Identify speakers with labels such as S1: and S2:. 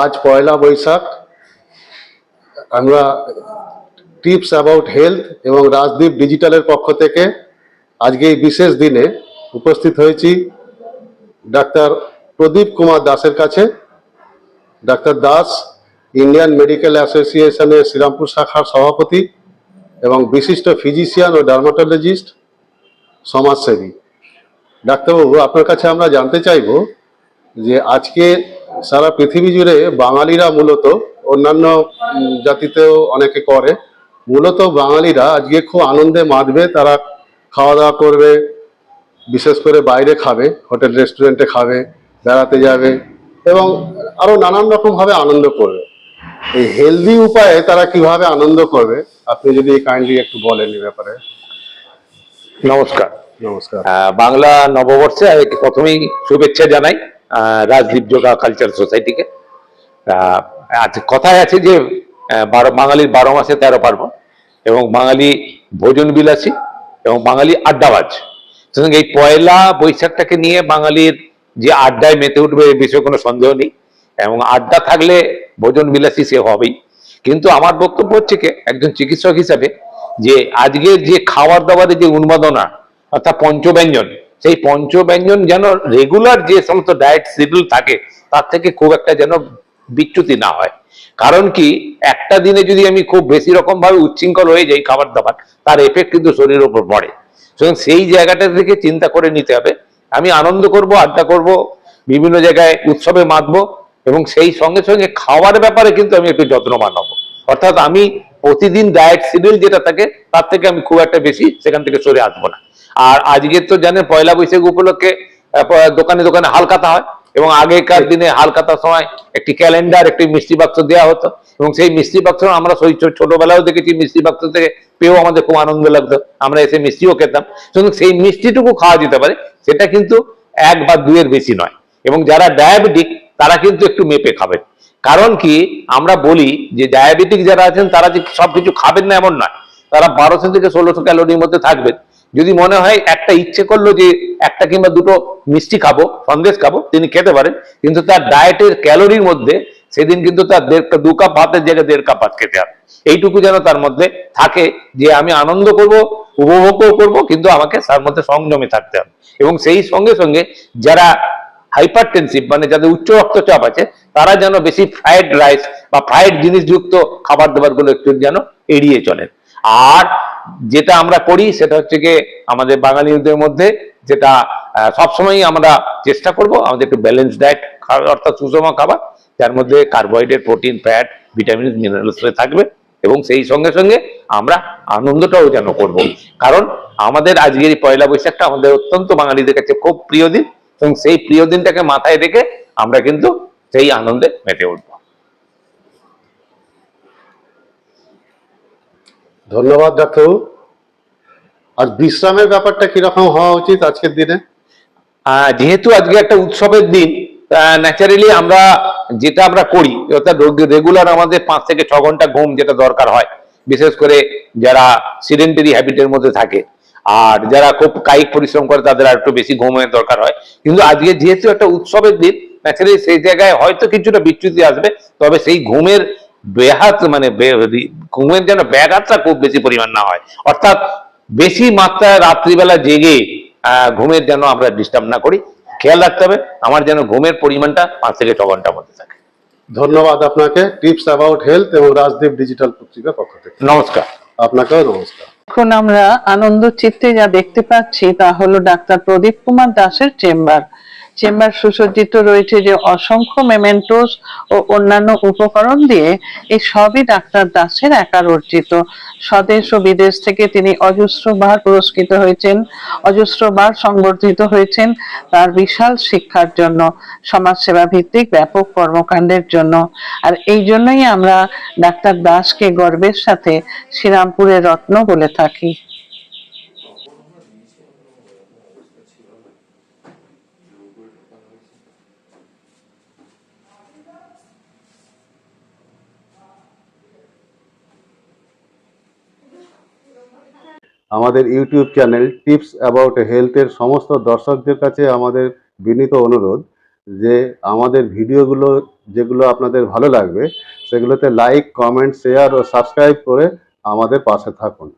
S1: আজ পয়লা বৈশাখ। আমরা tips about health এবং রাজদীপ ডিজিটালের পক্ষ থেকে আজকে এই বিশেষ দিনে উপস্থিত হয়েছি ডাক্তার প্রদীপ কুমার দাসের কাছে। ডাক্তার দাস ইন্ডিয়ান মেডিকেল অ্যাসোসিয়েশনের শ্রীরামপুর শাখার সভাপতি এবং বিশিষ্ট ফিজিশিয়ান ও ডার্মাটোলজিস্ট, সমাজসেবী। ডাক্তারবাবু, আপনার কাছে আমরা জানতে চাইব যে আজকে সারা পৃথিবী জুড়ে বাঙালিরা মূলত, অন্যান্য জাতিতেও অনেকে করে, মূলত বাঙালিরা আজকে খুব আনন্দে মাতবে। তারা খাওয়া দাওয়া করবে, বিশেষ করে বাইরে খাবে, হোটেল রেস্টুরেন্টে খাবে, বেড়াতে যাবে এবং আরো নানান রকম ভাবে আনন্দ করবে। এই হেলদি উপায়ে তারা কিভাবে আনন্দ করবে, আপনি যদি কাইন্ডলি একটু বলেন এই ব্যাপারে।
S2: নমস্কার।
S1: নমস্কার।
S2: বাংলা নববর্ষে প্রথমেই শুভেচ্ছা জানাই রাজদীপ যোগা কালচার সোসাইটিকে। আজ কথায় আছে যে বাঙালির 12 মাসে 13 পার্বণ, এবং বাঙালি ভোজন বিলাসী এবং বাঙালি আড্ডাবাজ। সুতরাং এই পয়লা বৈশাখটাকে নিয়ে বাঙালির যে আড্ডায় মেতে উঠবে এ বিষয়ে কোনো সন্দেহ নেই, এবং আড্ডা থাকলে ভোজন বিলাসী সে হবেই। কিন্তু আমার বক্তব্য হচ্ছে কি, একজন চিকিৎসক হিসাবে, যে আজকের যে খাবার দাবারের যে উন্মাদনা, অর্থাৎ পঞ্চব্যঞ্জন, সেই পঞ্চব্যঞ্জন যেন রেগুলার যে সমস্ত ডায়েট শিডিউল থাকে তার থেকে খুব একটা যেন বিচ্যুতি না হয়। কারণ কি, একটা দিনে যদি আমি খুব বেশি রকম ভাবে উচ্ছৃঙ্খল হয়ে যাই খাবার দাবার, তার এফেক্ট কিন্তু শরীরের উপর পড়ে। সুতরাং সেই জায়গাটা থেকে চিন্তা করে নিতে হবে। আমি আনন্দ করব, আড্ডা করব, বিভিন্ন জায়গায় উৎসবে মাতবো, এবং সেই সঙ্গে সঙ্গে খাওয়ার ব্যাপারে কিন্তু আমি একটু যত্নবান হব। অর্থাৎ আমি প্রতিদিন ডায়েট শিডিউল যেটা থাকে তার থেকে আমি খুব একটা বেশি সেখান থেকে সরে আসবো না। আর আজকে তো জানেন পয়লা বৈশাখ উপলক্ষে দোকানে দোকানে হালখাতা হয়, এবং আগেকার দিনে হালখাতার সময় একটি ক্যালেন্ডার, একটি মিষ্টি বাক্স দেওয়া হতো, এবং সেই মিষ্টি বাক্স আমরা ছোটবেলাও দেখেছি, মিষ্টি বাক্স থেকে পেয়েও আমাদের খুব আনন্দ লাগতো, আমরা এসে মিষ্টিও খেতাম। শুধু সেই মিষ্টিটুকু খাওয়া যেতে পারে, সেটা কিন্তু 1 বা 2 এর বেশি নয়। এবং যারা ডায়াবেটিক তারা কিন্তু একটু মেপে খাবেন। কারণ কি, আমরা বলি যে ডায়াবেটিক যারা আছেন তারা যে সবকিছু খাবেন না এমন নয়, তারা 1200 থেকে 1600 ক্যালোরির মধ্যে থাকবেন। যদি মনে হয় একটা ইচ্ছে করলো যে একটা কিংবা দুটো মিষ্টি খাবো, সন্দেশ খাবো, তিনি খেতে পারেন, কিন্তু তার ডায়েটের ক্যালোরির মধ্যে সেদিন কিন্তু তার 2 কাপ ভাতের জায়গায় 1.5 কাপ ভাত খেতে হবে। এইটুকু যেন তার মধ্যে থাকে যে আমি আনন্দ করব, উপভোগও করব, কিন্তু আমাকে তার মধ্যে সংযমে থাকতে হবে। এবং সেই সঙ্গে সঙ্গে যারা হাইপারটেনসিভ, মানে যাদের উচ্চ রক্তচাপ আছে, তারা যেন বেশি ফ্রাইড রাইস বা ফ্রাইড জিনিসযুক্ত খাবার দাবার গুলো একটু যেন এড়িয়ে চলেন। আর যেটা আমরা করি সেটা হচ্ছে গিয়ে আমাদের বাঙালিদের মধ্যে যেটা সবসময় আমরা চেষ্টা করব, আমাদের একটু ব্যালেন্স ডায়েট খাওয়া, অর্থাৎ সুষম খাবার, যার মধ্যে carbohydrate, protein, fat, vitamin, minerals থাকবে, এবং সেই সঙ্গে সঙ্গে আমরা আনন্দটাও যেন করব। কারণ আমাদের আজকের এই পয়লা বৈশাখটা আমাদের অত্যন্ত বাঙালিদের কাছে খুব প্রিয় দিন, এবং সেই প্রিয় দিনটাকে মাথায় রেখে আমরা কিন্তু সেই আনন্দে মেতে উঠব।
S1: ধন্যবাদ ডাক্তারবাবু। আর বিশ্রামের ব্যাপারটা কিরকম হওয়া উচিত আজকের দিনে?
S2: যেহেতু আজকে একটা উৎসবের দিন, ন্যাচারালি আমরা যেটা আমরা করি, অর্থাৎ রেগুলার আমাদের 5 থেকে 6 ঘন্টা ঘুম যেটা দরকার হয়, বিশেষ করে যারা সিডেন্টারি হ্যাবিটের মধ্যে থাকে, আর যারা খুব কায়িক পরিশ্রম করে তাদের আর একটু বেশি ঘুমের দরকার হয়। কিন্তু আজকে যেহেতু একটা উৎসবের দিন, ন্যাচারালি সেই জায়গায় হয়তো কিছুটা বিচ্যুতি আসবে, তবে সেই ঘুমের ব্যাঘাত, মানে ঘুমের যেন ব্যাঘাতটা খুব বেশি পরিমাণ না হয়। অর্থাৎ বেশি মাত্রায় রাত্রিবেলা জেগে ঘুমের যেন আমরা ডিস্টার্ব না করি, খেয়াল রাখতে হবে আমার যেন ঘুমের পরিমাণটা 5 থেকে 6 ঘন্টার মধ্যে থাকে।
S1: ধন্যবাদ আপনাকে টিপস অ্যাবাউট হেলথ এবং রাজদীপ ডিজিটাল পত্রিকার পক্ষ থেকে।
S2: নমস্কার।
S1: আপনাকেও নমস্কার।
S3: এখন আমরা আনন্দ চিত্তে যা দেখতে পাচ্ছি তা হলো ডাক্তার প্রদীপ কুমার দাসের চেম্বার সুসজ্জিত রয়েছে, যে অসংখ্য মেমেন্টোস ও অন্যান্য উপকরণ দিয়ে। এই সবই ডাক্তার দাসের একার অর্জিত। স্বদেশ ও বিদেশ থেকে তিনি অজস্রবার পুরস্কৃত হয়েছেন, অজস্রবার সংবর্ধিত হয়েছেন তার বিশাল শিক্ষার জন্য, সমাজসেবা ভিত্তিক ব্যাপক কর্মকাণ্ডের জন্য। আর এই জন্যই আমরা ডাক্তার দাসকে গর্বের সাথে শ্রীরামপুরের রত্ন বলে থাকি।
S1: আমাদের ইউটিউব চ্যানেল টিপস অ্যাবাউট হেলথের সমস্ত দর্শকদের কাছে আমাদের বিনীত অনুরোধ যে আমাদের ভিডিওগুলো যেগুলো আপনাদের ভালো লাগবে সেগুলোতে লাইক, কমেন্ট, শেয়ার ও সাবস্ক্রাইব করে আমাদের পাশে থাকুন।